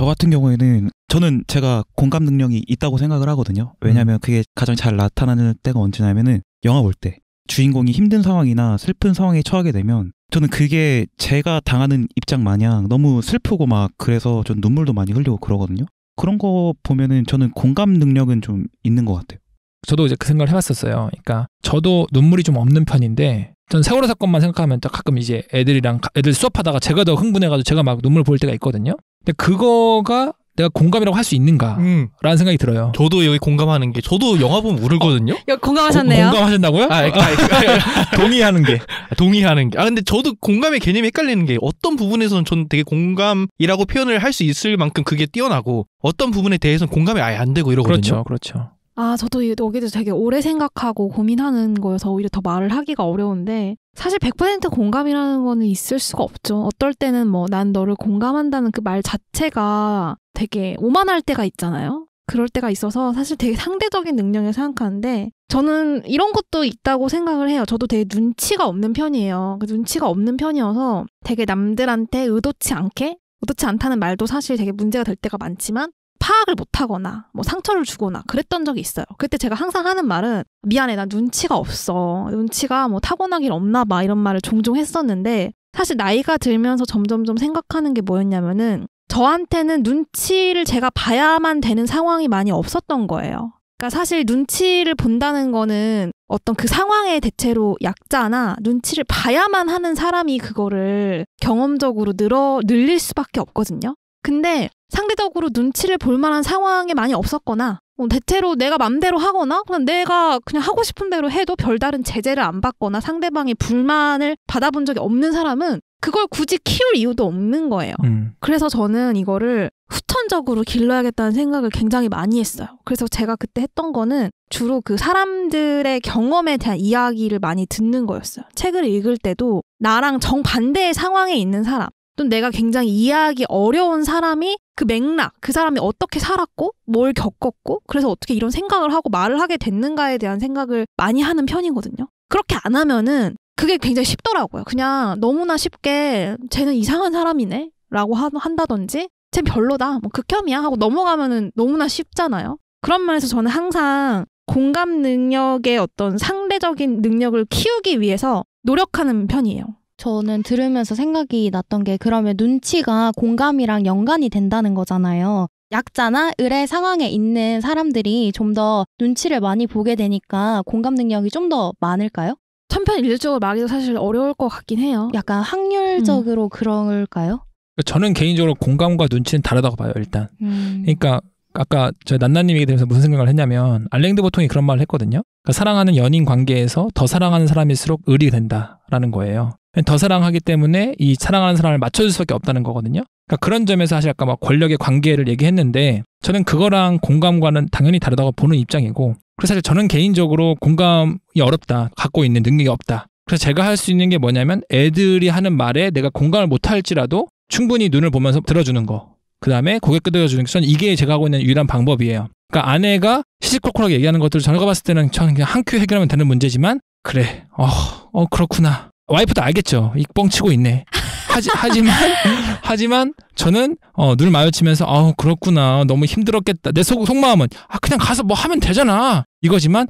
저 같은 경우에는 저는 제가 공감 능력이 있다고 생각을 하거든요. 왜냐하면 그게 가장 잘 나타나는 때가 언제냐면은 영화 볼 때 주인공이 힘든 상황이나 슬픈 상황에 처하게 되면 저는 그게 제가 당하는 입장 마냥 너무 슬프고 막 그래서 전 눈물도 많이 흘리고 그러거든요. 그런 거 보면은 저는 공감 능력은 좀 있는 것 같아요. 저도 이제 그 생각을 해봤었어요. 그러니까 저도 눈물이 좀 없는 편인데 전 세월호 사건만 생각하면 가끔 이제 애들 수업하다가 제가 더 흥분해가지고 제가 막 눈물 보일 때가 있거든요. 근데 그거가 내가 공감이라고 할 수 있는가라는 생각이 들어요. 저도 여기 공감하는 게 저도 영화 보면 울거든요. 공감하셨네요. 공감하셨다고요? 동의하는 게. 근데 저도 공감의 개념이 헷갈리는 게 어떤 부분에서는 저는 되게 공감이라고 표현을 할 수 있을 만큼 그게 뛰어나고 어떤 부분에 대해서는 공감이 아예 안 되고 이러거든요. 그렇죠. 저도 여기도 되게 오래 생각하고 고민하는 거여서 오히려 더 말을 하기가 어려운데 사실 100% 공감이라는 거는 있을 수가 없죠. 어떨 때는 난 너를 공감한다는 그 말 자체가 되게 오만할 때가 있잖아요. 그럴 때가 있어서 사실 되게 상대적인 능력을 생각하는데 저는 이런 것도 있다고 생각을 해요. 저도 되게 눈치가 없는 편이에요. 눈치가 없는 편이어서 되게 남들한테 의도치 않다는 말도 사실 되게 문제가 될 때가 많지만 파악을 못하거나 상처를 주거나 그랬던 적이 있어요. 그때 제가 항상 하는 말은 미안해, 나 눈치가 없어. 눈치가 타고나긴 없나 봐. 이런 말을 종종 했었는데 사실 나이가 들면서 점점점 생각하는 게 뭐였냐면은 저한테는 눈치를 제가 봐야만 되는 상황이 많이 없었던 거예요. 그러니까 사실 눈치를 본다는 거는 어떤 그 상황의 대체로 약자나 눈치를 봐야만 하는 사람이 그거를 경험적으로 늘릴 수밖에 없거든요. 근데 상대적으로 눈치를 볼 만한 상황에 많이 없었거나 대체로 내가 맘대로 하거나 그냥 내가 그냥 하고 싶은 대로 해도 별다른 제재를 안 받거나 상대방의 불만을 받아본 적이 없는 사람은 그걸 굳이 키울 이유도 없는 거예요. 그래서 저는 이거를 후천적으로 길러야겠다는 생각을 굉장히 많이 했어요. 그래서 제가 그때 했던 거는 주로 그 사람들의 경험에 대한 이야기를 많이 듣는 거였어요. 책을 읽을 때도 나랑 정반대의 상황에 있는 사람 또 내가 굉장히 이해하기 어려운 사람이 그 맥락, 그 사람이 어떻게 살았고 뭘 겪었고 그래서 어떻게 이런 생각을 하고 말을 하게 됐는가에 대한 생각을 많이 하는 편이거든요. 그렇게 안 하면은 그게 굉장히 쉽더라고요. 그냥 너무나 쉽게 쟤는 이상한 사람이네 라고 한다든지 쟤 별로다, 극혐이야 하고 넘어가면은 너무나 쉽잖아요. 그런 면에서 저는 항상 공감 능력의 어떤 상대적인 능력을 키우기 위해서 노력하는 편이에요. 저는 들으면서 생각이 났던 게 그러면 눈치가 공감이랑 연관이 된다는 거잖아요. 약자나 의뢰 상황에 있는 사람들이 좀 더 눈치를 많이 보게 되니까 공감 능력이 좀 더 많을까요? 천편일률적으로 말하기도 사실 어려울 것 같긴 해요. 약간 확률적으로 그럴까요? 저는 개인적으로 공감과 눈치는 다르다고 봐요, 일단. 그러니까 아까 저 난나님 얘기 들으면서 무슨 생각을 했냐면 알랭드 보통이 그런 말을 했거든요. 그러니까 사랑하는 연인 관계에서 더 사랑하는 사람일수록 을이 된다라는 거예요. 더 사랑하기 때문에 이 사랑하는 사람을 맞춰줄 수밖에 없다는 거거든요. 그러니까 그런 점에서 사실 아까 권력의 관계를 얘기했는데 저는 그거랑 공감과는 당연히 다르다고 보는 입장이고 그래서 사실 저는 개인적으로 공감이 어렵다, 갖고 있는 능력이 없다. 그래서 제가 할 수 있는 게 뭐냐면 애들이 하는 말에 내가 공감을 못할지라도 충분히 눈을 보면서 들어주는 거. 그 다음에 고개 끄덕여주는 게 저는 이게 제가 하고 있는 유일한 방법이에요. 그러니까 아내가 시시콜콜하게 얘기하는 것들을 제가 봤을 때는 저는 그냥 한 큐 해결하면 되는 문제지만 그래, 그렇구나. 와이프도 알겠죠. 이 뻥치고 있네. 하지만 저는 눈을 마주치면서 그렇구나. 너무 힘들었겠다. 내 속마음은 그냥 가서 뭐 하면 되잖아. 이거지만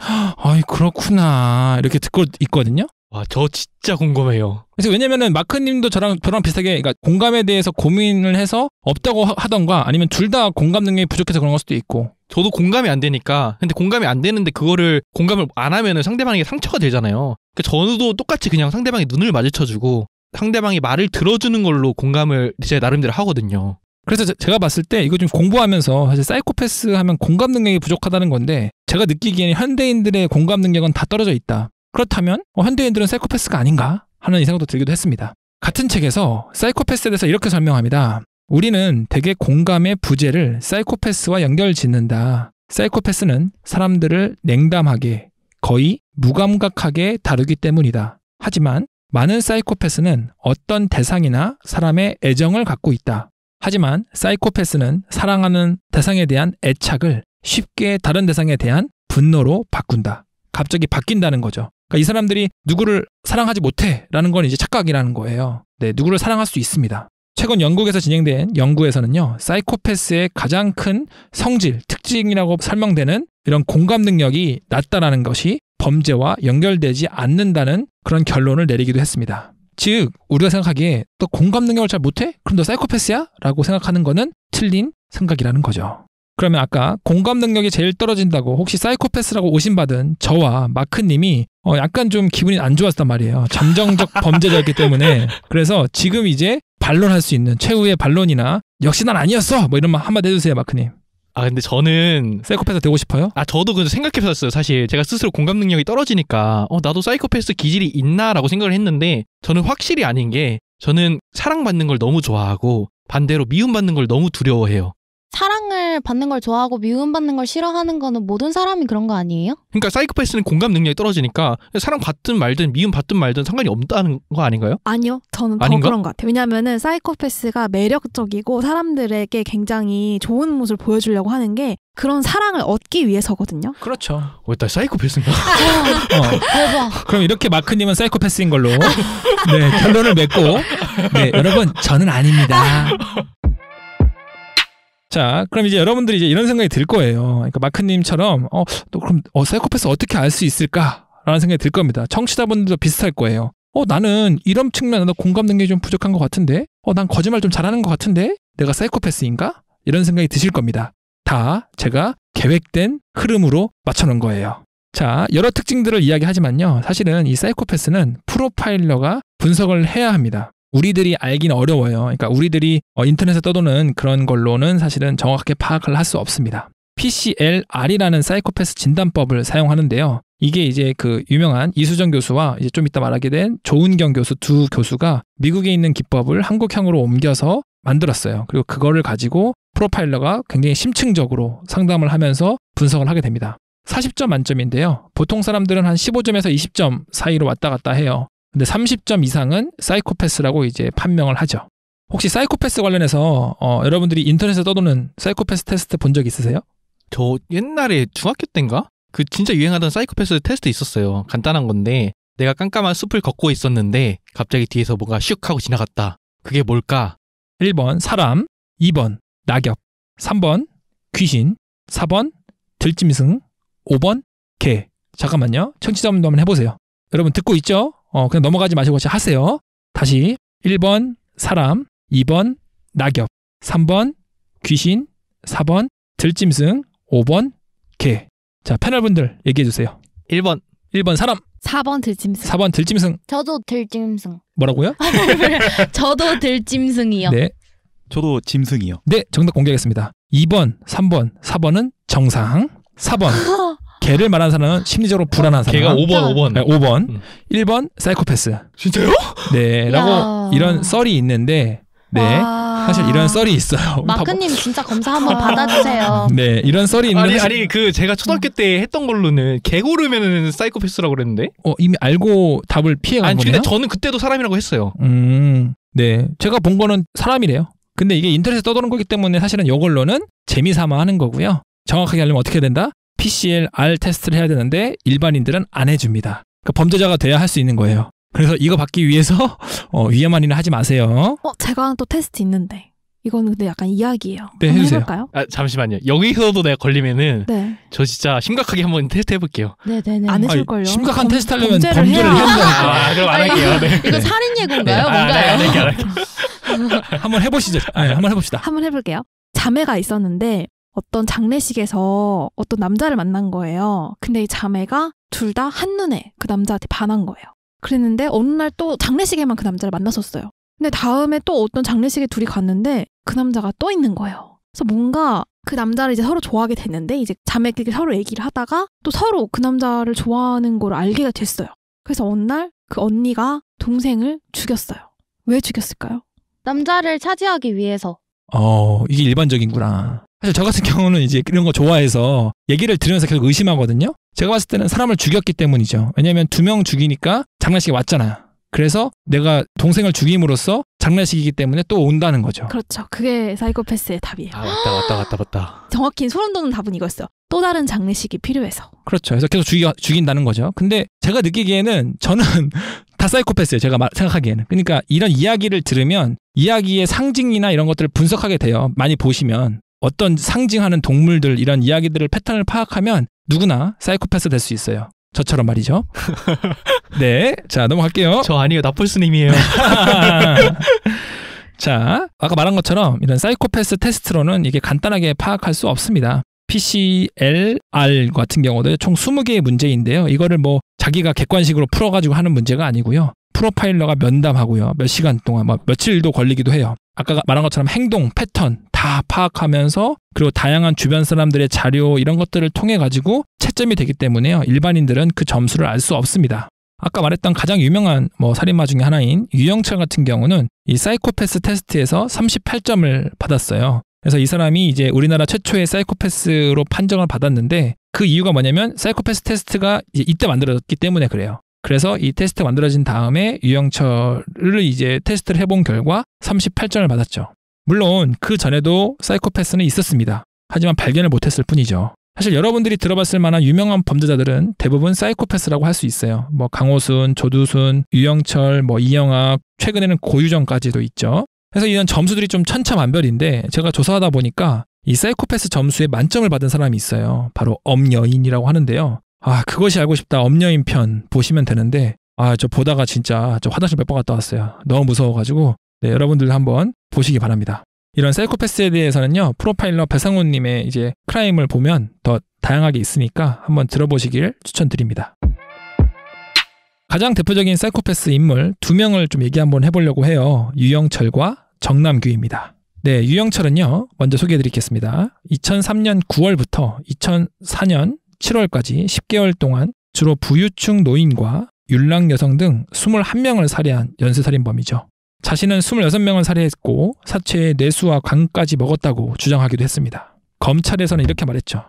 그렇구나. 이렇게 듣고 있거든요. 와, 저 진짜 궁금해요. 그래서 왜냐면은 마크님도 저랑 비슷하게 그러니까 공감에 대해서 고민을 해서 없다고 하던가 아니면 둘 다 공감 능력이 부족해서 그런 걸 수도 있고. 저도 공감이 안 되니까. 근데 공감이 안 되는데 그거를 공감을 안 하면은 상대방에게 상처가 되잖아요. 그러니까 저도 똑같이 그냥 상대방의 눈을 마주쳐주고 상대방이 말을 들어주는 걸로 공감을 제 나름대로 하거든요. 그래서 제가 봤을 때 이거 좀 공부하면서 사실 사이코패스 하면 공감 능력이 부족하다는 건데 제가 느끼기에는 현대인들의 공감 능력은 다 떨어져 있다. 그렇다면 현대인들은 사이코패스가 아닌가 하는 이 생각도 들기도 했습니다. 같은 책에서 사이코패스에 대해서 이렇게 설명합니다. 우리는 대개 공감의 부재를 사이코패스와 연결짓는다. 사이코패스는 사람들을 냉담하게 거의 무감각하게 다루기 때문이다. 하지만 많은 사이코패스는 어떤 대상이나 사람의 애정을 갖고 있다. 하지만 사이코패스는 사랑하는 대상에 대한 애착을 쉽게 다른 대상에 대한 분노로 바꾼다. 갑자기 바뀐다는 거죠. 그러니까 이 사람들이 누구를 사랑하지 못해 라는 건 이제 착각이라는 거예요. 네, 누구를 사랑할 수 있습니다. 최근 영국에서 진행된 연구에서는요, 사이코패스의 가장 큰 성질, 특징이라고 설명되는 이런 공감 능력이 낮다라는 것이 범죄와 연결되지 않는다는 그런 결론을 내리기도 했습니다. 즉, 우리가 생각하기에 너 공감 능력을 잘 못해? 그럼 너 사이코패스야? 라고 생각하는 거는 틀린 생각이라는 거죠. 그러면 아까 공감 능력이 제일 떨어진다고 혹시 사이코패스라고 오신받은 저와 마크님이 약간 좀 기분이 안 좋았단 말이에요. 잠정적 범죄자였기 때문에. 그래서 지금 이제 반론할 수 있는 최후의 반론이나 역시 난 아니었어! 뭐 이런 말 한마디 해주세요, 마크님. 아 근데 저는 사이코패스 되고 싶어요? 저도 그 생각해봤어요. 사실 제가 스스로 공감 능력이 떨어지니까 나도 사이코패스 기질이 있나라고 생각을 했는데 저는 확실히 아닌 게 저는 사랑받는 걸 너무 좋아하고 반대로 미움받는 걸 너무 두려워해요. 사랑을 받는 걸 좋아하고 미움받는 걸 싫어하는 거는 모든 사람이 그런 거 아니에요? 그러니까 사이코패스는 공감 능력이 떨어지니까 사랑받든 말든 미움받든 말든 상관이 없다는 거 아닌가요? 아니요. 저는 더 아닌가? 그런 것 같아요. 왜냐하면 사이코패스가 매력적이고 사람들에게 굉장히 좋은 모습을 보여주려고 하는 게 그런 사랑을 얻기 위해서거든요. 그렇죠. 나 사이코패스인가? 대박. 그럼 이렇게 마크님은 사이코패스인 걸로 네, 결론을 맺고 네, 여러분 저는 아닙니다. 자, 그럼 이제 여러분들이 이제 이런 생각이 들 거예요. 그러니까 마크님처럼 또 그럼 사이코패스 어떻게 알 수 있을까라는 생각이 들 겁니다. 청취자분들도 비슷할 거예요. 나는 이런 측면에서 공감 능력이 좀 부족한 것 같은데, 난 거짓말 좀 잘하는 것 같은데, 내가 사이코패스인가? 이런 생각이 드실 겁니다. 다 제가 계획된 흐름으로 맞춰놓은 거예요. 자, 여러 특징들을 이야기하지만요. 사실은 이 사이코패스는 프로파일러가 분석을 해야 합니다. 우리들이 알긴 어려워요. 그러니까 우리들이 인터넷에 떠도는 그런 걸로는 사실은 정확하게 파악을 할 수 없습니다. PCLR이라는 사이코패스 진단법을 사용하는데요. 이게 이제 그 유명한 이수정 교수와 이제 좀 이따 말하게 된 조은경 교수 두 교수가 미국에 있는 기법을 한국형으로 옮겨서 만들었어요. 그리고 그거를 가지고 프로파일러가 굉장히 심층적으로 상담을 하면서 분석을 하게 됩니다. 40점 만점인데요. 보통 사람들은 한 15점에서 20점 사이로 왔다 갔다 해요. 근데 30점 이상은 사이코패스라고 이제 판명을 하죠. 혹시 사이코패스 관련해서 여러분들이 인터넷에 떠도는 사이코패스 테스트 본 적 있으세요? 저 옛날에 중학교 때인가? 그 진짜 유행하던 사이코패스 테스트 있었어요. 간단한 건데 내가 깜깜한 숲을 걷고 있었는데 갑자기 뒤에서 뭐가 슉 하고 지나갔다. 그게 뭘까? 1번 사람, 2번 낙엽, 3번 귀신, 4번 들짐승, 5번 개. 잠깐만요. 청취자분도 한번 해보세요. 여러분 듣고 있죠? 그냥 넘어가지 마시고 같이 하세요. 다시 1번 사람, 2번 낙엽, 3번 귀신, 4번 들짐승, 5번 개. 자, 패널분들 얘기해주세요. 1번 사람, 4번 들짐승. 4번 들짐승. 저도 들짐승. 뭐라고요? 저도 들짐승이요. 네, 저도 짐승이요. 네, 정답 공개하겠습니다. 2번, 3번, 4번은 정상. 4번 개를 말하는 사람은 심리적으로 불안한 사람. 걔가 5번. 네, 5번. 1번 사이코패스. 진짜요? 네, 야. 라고 이런 썰이 있는데 네, 와. 사실 이런 썰이 있어요. 마크님 진짜 검사 한번 받아주세요. 네, 이런 썰이 있는데 아니 그 제가 초등학교 때 했던 걸로는 개 고르면은 사이코패스라고 그랬는데. 이미 알고 답을 피해간 아니 거네요. 근데 저는 그때도 사람이라고 했어요. 네, 제가 본 거는 사람이래요. 근데 이게 인터넷에 떠도는 거기 때문에 사실은 이걸로는 재미삼아 하는 거고요. 정확하게 하려면 어떻게 된다? PCLR 테스트를 해야 되는데 일반인들은 안 해줍니다. 그러니까 범죄자가 돼야 할 수 있는 거예요. 그래서 이거 받기 위해서 위험한 일은 하지 마세요. 제가 하는 또 테스트 있는데 이거는 근데 약간 이야기예요. 네, 한번 해주세요. 해볼까요? 잠시만요. 여기서도 내가 걸리면은 네. 저 진짜 심각하게 한번 테스트 해볼게요. 네네네. 안 해줄걸요. 심각한 테스트 하려면 범죄를 범죄를 해야. 해야 된다니까. 그럼 안 할게요. 네. 이거 살인 예고인가요? 안 뭔가요? 할게요. 한번 해보시죠. 한번 해봅시다. 한번 해볼게요. 자매가 있었는데 어떤 장례식에서 어떤 남자를 만난 거예요. 근데 이 자매가 둘 다 한눈에 그 남자한테 반한 거예요. 그랬는데 어느 날 또 장례식에만 그 남자를 만났었어요. 근데 다음에 또 어떤 장례식에 둘이 갔는데 그 남자가 또 있는 거예요. 그래서 뭔가 그 남자를 이제 서로 좋아하게 됐는데 이제 자매끼리 서로 얘기를 하다가 또 서로 그 남자를 좋아하는 걸 알게 됐어요. 그래서 어느 날 그 언니가 동생을 죽였어요. 왜 죽였을까요? 남자를 차지하기 위해서. 이게 일반적인구나. 사실 저 같은 경우는 이제 이런 거 좋아해서 얘기를 들으면서 계속 의심하거든요. 제가 봤을 때는 사람을 죽였기 때문이죠. 왜냐면 2명 죽이니까 장례식에 왔잖아요. 그래서 내가 동생을 죽임으로써 장례식이기 때문에 또 온다는 거죠. 그렇죠. 그게 사이코패스의 답이에요. 아 맞다. 정확히 소름 돋는 답은 이거였어요. 또 다른 장례식이 필요해서. 그렇죠. 그래서 계속 죽인다는 거죠. 근데 제가 느끼기에는 저는 다 사이코패스예요. 제가 생각하기에는. 그러니까 이런 이야기를 들으면 이야기의 상징이나 이런 것들을 분석하게 돼요. 많이 보시면 어떤 상징하는 동물들 이런 이야기들을 패턴을 파악하면 누구나 사이코패스 될 수 있어요. 저처럼 말이죠. 네, 자 넘어갈게요. 저 아니에요. 나폴스님이에요. 자, 아까 말한 것처럼 이런 사이코패스 테스트로는 이게 간단하게 파악할 수 없습니다. PCLR 같은 경우도 총 20개의 문제인데요. 이거를 뭐 자기가 객관식으로 풀어가지고 하는 문제가 아니고요. 프로파일러가 면담하고요. 몇 시간 동안, 며칠도 걸리기도 해요. 아까 말한 것처럼 행동, 패턴 다 파악하면서 그리고 다양한 주변 사람들의 자료 이런 것들을 통해 가지고 채점이 되기 때문에요. 일반인들은 그 점수를 알 수 없습니다. 아까 말했던 가장 유명한 살인마 중에 하나인 유영철 같은 경우는 이 사이코패스 테스트에서 38점을 받았어요. 그래서 이 사람이 이제 우리나라 최초의 사이코패스로 판정을 받았는데 그 이유가 뭐냐면 사이코패스 테스트가 이때 만들어졌기 때문에 그래요. 그래서 이 테스트가 만들어진 다음에 유영철을 이제 테스트를 해본 결과 38점을 받았죠. 물론 그 전에도 사이코패스는 있었습니다. 하지만 발견을 못했을 뿐이죠. 사실 여러분들이 들어봤을 만한 유명한 범죄자들은 대부분 사이코패스라고 할 수 있어요. 강호순, 조두순, 유영철, 이영학, 최근에는 고유정까지도 있죠. 그래서 이런 점수들이 좀 천차만별인데 제가 조사하다 보니까 이 사이코패스 점수에 만점을 받은 사람이 있어요. 바로 엄여인이라고 하는데요. 그것이 알고 싶다 엄여인 편 보시면 되는데 저 보다가 진짜 저 화장실 몇 번 갔다 왔어요. 너무 무서워가지고 여러분들 한번 보시기 바랍니다. 이런 사이코패스에 대해서는요. 프로파일러 배상훈님의 이제 크라임을 보면 더 다양하게 있으니까 한번 들어보시길 추천드립니다. 가장 대표적인 사이코패스 인물 2명을 좀 얘기 한번 해보려고 해요. 유영철과 정남규입니다. 네, 유영철은요. 먼저 소개해드리겠습니다. 2003년 9월부터 2004년 7월까지 10개월 동안 주로 부유층 노인과 율락 여성 등 21명을 살해한 연쇄살인범이죠. 자신은 26명을 살해했고 사체에 뇌수와 간까지 먹었다고 주장하기도 했습니다. 검찰에서는 이렇게 말했죠.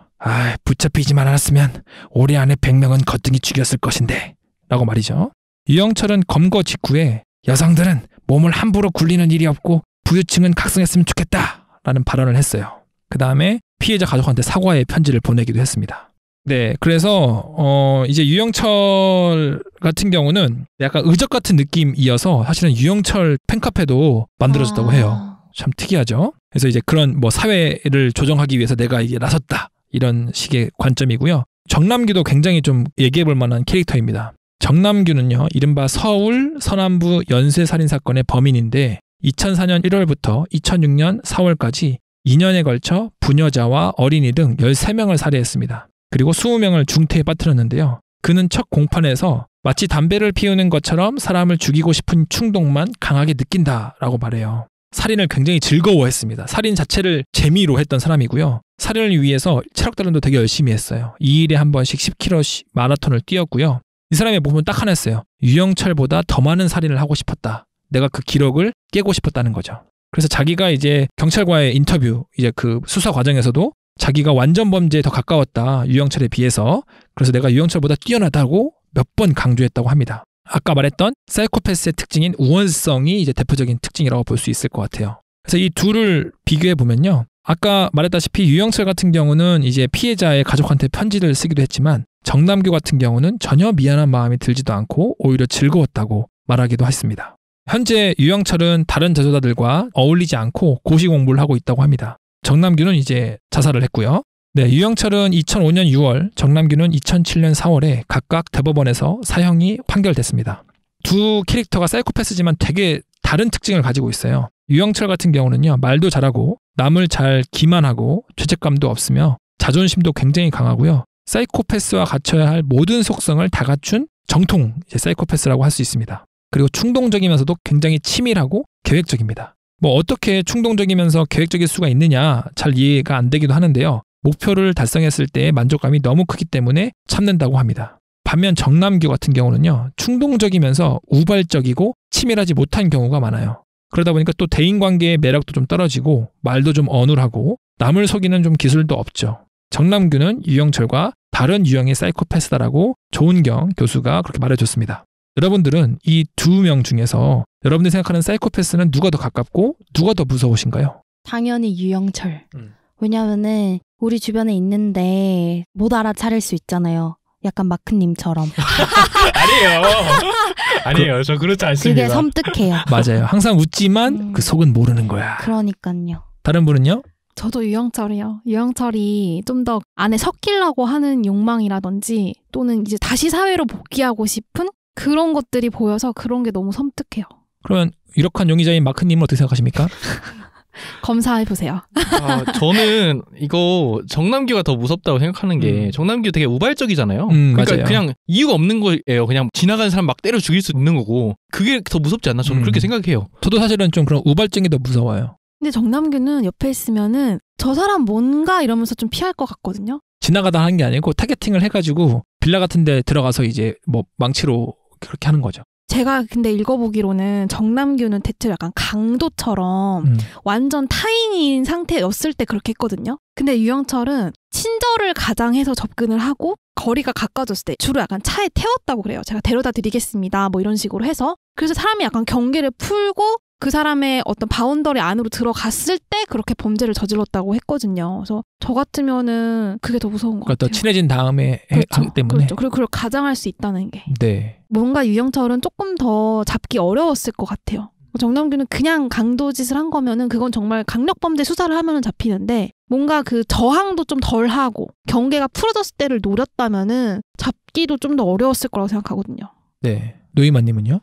붙잡히지만 않았으면 올해 안에 100명은 거뜬히 죽였을 것인데 라고 말이죠. 유영철은 검거 직후에 여성들은 몸을 함부로 굴리는 일이 없고 부유층은 각성했으면 좋겠다 라는 발언을 했어요. 그 다음에 피해자 가족한테 사과의 편지를 보내기도 했습니다. 네, 그래서 이제 유영철 같은 경우는 약간 의적 같은 느낌이어서 사실은 유영철 팬카페도 만들어졌다고 해요. 참 특이하죠. 그래서 이제 그런 사회를 조정하기 위해서 내가 이게 나섰다 이런 식의 관점이고요. 정남규도 굉장히 좀 얘기해볼 만한 캐릭터입니다. 정남규는요, 이른바 서울 서남부 연쇄살인 사건의 범인인데 2004년 1월부터 2006년 4월까지 2년에 걸쳐 부녀자와 어린이 등 13명을 살해했습니다. 그리고 20명을 중태에 빠뜨렸는데요. 그는 첫 공판에서 마치 담배를 피우는 것처럼 사람을 죽이고 싶은 충동만 강하게 느낀다라고 말해요. 살인을 굉장히 즐거워했습니다. 살인 자체를 재미로 했던 사람이고요. 살인을 위해서 체력 단련도 되게 열심히 했어요. 2일에 한 번씩 10km 마라톤을 뛰었고요. 이 사람의 몸은 딱 하나였어요. 유영철보다 더 많은 살인을 하고 싶었다. 내가 그 기록을 깨고 싶었다는 거죠. 그래서 자기가 이제 경찰과의 인터뷰, 이제 그 수사 과정에서도 자기가 완전 범죄에 더 가까웠다. 유영철에 비해서. 그래서 내가 유영철보다 뛰어나다고 몇 번 강조했다고 합니다. 아까 말했던 사이코패스의 특징인 우월성이 이제 대표적인 특징이라고 볼 수 있을 것 같아요. 그래서 이 둘을 비교해 보면요. 아까 말했다시피 유영철 같은 경우는 이제 피해자의 가족한테 편지를 쓰기도 했지만 정남규 같은 경우는 전혀 미안한 마음이 들지도 않고 오히려 즐거웠다고 말하기도 했습니다. 현재 유영철은 다른 재소자들과 어울리지 않고 고시 공부를 하고 있다고 합니다. 정남규는 이제 자살을 했고요. 네, 유영철은 2005년 6월, 정남규는 2007년 4월에 각각 대법원에서 사형이 판결됐습니다. 두 캐릭터가 사이코패스지만 되게 다른 특징을 가지고 있어요. 유영철 같은 경우는요, 말도 잘하고 남을 잘 기만하고 죄책감도 없으며 자존심도 굉장히 강하고요. 사이코패스와 갖춰야 할 모든 속성을 다 갖춘 정통 사이코패스라고 할 수 있습니다. 그리고 충동적이면서도 굉장히 치밀하고 계획적입니다. 어떻게 충동적이면서 계획적일 수가 있느냐 잘 이해가 안 되기도 하는데요. 목표를 달성했을 때의 만족감이 너무 크기 때문에 참는다고 합니다. 반면 정남규 같은 경우는요. 충동적이면서 우발적이고 치밀하지 못한 경우가 많아요. 그러다 보니까 또 대인관계의 매력도 좀 떨어지고 말도 좀 어눌하고 남을 속이는 좀 기술도 없죠. 정남규는 유영철과 다른 유형의 사이코패스다라고 조은경 교수가 그렇게 말해줬습니다. 여러분들은 이 2명 중에서 여러분들이 생각하는 사이코패스는 누가 더 가깝고 누가 더 무서우신가요? 당연히 유영철. 왜냐면은 우리 주변에 있는데 못 알아차릴 수 있잖아요. 약간 마크님처럼. 아니에요. 저 그렇지 않습니다. 되게 섬뜩해요. 맞아요. 항상 웃지만 그 속은 모르는 거야. 그러니까요. 다른 분은요? 저도 유영철이요. 유영철이 좀 더 안에 섞이려고 하는 욕망이라든지 또는 이제 다시 사회로 복귀하고 싶은 그런 것들이 보여서 그런 게 너무 섬뜩해요. 그러면 유력한 용의자인 마크님은 어떻게 생각하십니까? 검사해보세요. 저는 이거 정남규가 더 무섭다고 생각하는 게 정남규 되게 우발적이잖아요. 그러니까 맞아요. 그냥 이유가 없는 거예요. 그냥 지나가는 사람 막 때려 죽일 수 있는 거고 그게 더 무섭지 않나 저는 그렇게 생각해요. 저도 사실은 좀 그런 우발적이 더 무서워요. 근데 정남규는 옆에 있으면은 저 사람 뭔가 이러면서 좀 피할 것 같거든요. 지나가다 하는 게 아니고 타겟팅을 해가지고 빌라 같은 데 들어가서 이제 뭐 망치로 그렇게 하는 거죠. 제가 근데 읽어보기로는 정남규는 대체 약간 강도처럼 완전 타인인 상태였을 때 그렇게 했거든요. 근데 유영철은 친절을 가장해서 접근을 하고 거리가 가까워졌을 때 주로 약간 차에 태웠다고 그래요. 제가 데려다 드리겠습니다. 뭐 이런 식으로 해서 그래서 사람이 약간 경계를 풀고 그 사람의 어떤 바운더리 안으로 들어갔을 때 그렇게 범죄를 저질렀다고 했거든요. 그래서 저 같으면은 그게 더 무서운 것 그러니까 같아요. 더 친해진 다음에 그렇죠. 하기 때문에. 그렇죠. 그리고 그걸 가장할 수 있다는 게. 네. 뭔가 유영철은 조금 더 잡기 어려웠을 것 같아요. 정남규는 그냥 강도짓을 한 거면은 그건 정말 강력범죄 수사를 하면은 잡히는데 뭔가 그 저항도 좀 덜하고 경계가 풀어졌을 때를 노렸다면은 잡기도 좀 더 어려웠을 거라고 생각하거든요. 네. 노이만님은요?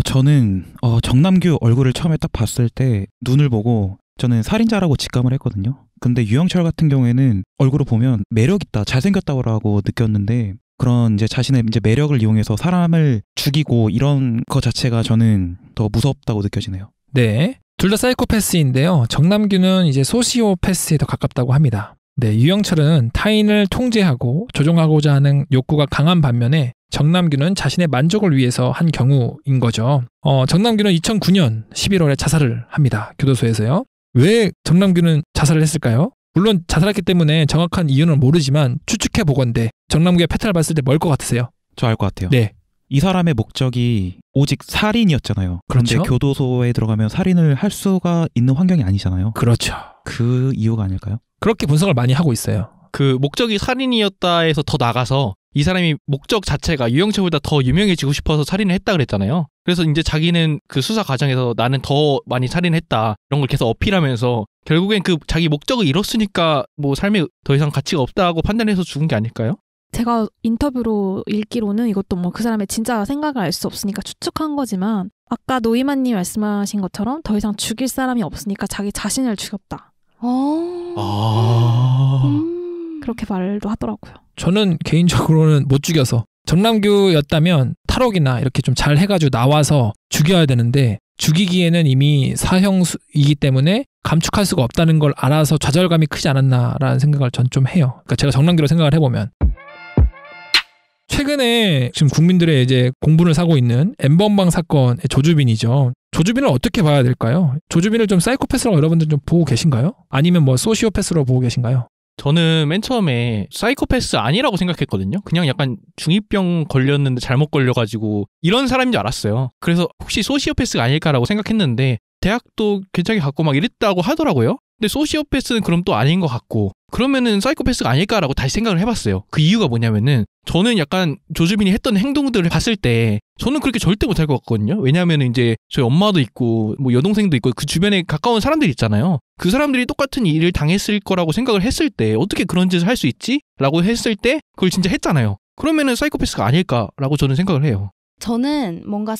저는 정남규 얼굴을 처음에 딱 봤을 때 눈을 보고 저는 살인자라고 직감을 했거든요. 근데 유영철 같은 경우에는 얼굴을 보면 매력 있다, 잘생겼다고 느꼈는데 그런 이제 자신의 이제 매력을 이용해서 사람을 죽이고 이런 거 자체가 저는 더 무섭다고 느껴지네요. 네. 둘 다 사이코패스인데요. 정남규는 이제 소시오패스에 더 가깝다고 합니다. 네. 유영철은 타인을 통제하고 조종하고자 하는 욕구가 강한 반면에 정남규는 자신의 만족을 위해서 한 경우인 거죠. 정남규는 2009년 11월에 자살을 합니다. 교도소에서요. 왜 정남규는 자살을 했을까요? 물론 자살했기 때문에 정확한 이유는 모르지만 추측해 보건대 정남규의 패턴을 봤을 때 뭘 것 같으세요? 저 알 것 같아요. 네. 이 사람의 목적이 오직 살인이었잖아요. 그런데 그렇죠. 교도소에 들어가면 살인을 할 수가 있는 환경이 아니잖아요. 그렇죠. 그 이유가 아닐까요? 그렇게 분석을 많이 하고 있어요. 그 목적이 살인이었다 해서 더 나가서 이 사람이 목적 자체가 유영철보다 더 유명해지고 싶어서 살인을 했다 그랬잖아요. 그래서 이제 자기는 그 수사 과정에서 나는 더 많이 살인했다 이런 걸 계속 어필하면서 결국엔 그 자기 목적을 이뤘으니까 뭐 삶에 더 이상 가치가 없다고 판단해서 죽은 게 아닐까요? 제가 인터뷰로 읽기로는 이것도 뭐 그 사람의 진짜 생각을 알 수 없으니까 추측한 거지만 아까 노이만님 말씀하신 것처럼 더 이상 죽일 사람이 없으니까 자기 자신을 죽였다. 그렇게 말도 하더라고요. 저는 개인적으로는 못 죽여서 정남규였다면 탈옥이나 이렇게 좀 잘 해가지고 나와서 죽여야 되는데 죽이기에는 이미 사형이기 때문에 감축할 수가 없다는 걸 알아서 좌절감이 크지 않았나라는 생각을 전 좀 해요. 그러니까 제가 정남규로 생각을 해보면 최근에 지금 국민들의 이제 공분을 사고 있는 엠번방 사건의 조주빈이죠. 조주빈을 어떻게 봐야 될까요? 조주빈을 좀 사이코패스라고 여러분들 좀 보고 계신가요? 아니면 뭐 소시오패스로 보고 계신가요? 저는 맨 처음에 사이코패스 아니라고 생각했거든요. 그냥 약간 중2병 걸렸는데 잘못 걸려가지고 이런 사람인 줄 알았어요. 그래서 혹시 소시오패스가 아닐까라고 생각했는데 대학도 괜찮게 갔고 막 이랬다고 하더라고요. 근데 소시오패스는 그럼 또 아닌 것 같고 그러면은 사이코패스가 아닐까라고 다시 생각을 해봤어요. 그 이유가 뭐냐면은 저는 약간 조주빈이 했던 행동들을 봤을 때 저는 그렇게 절대 못할 것 같거든요. 왜냐하면은 이제 저희 엄마도 있고 뭐 여동생도 있고 그 주변에 가까운 사람들이 있잖아요. 그 사람들이 똑같은 일을 당했을 거라고 생각을 했을 때 어떻게 그런 짓을 할 수 있지? 라고 했을 때 그걸 진짜 했잖아요. 그러면은 사이코패스가 아닐까라고 저는 생각을 해요. 저는 뭔가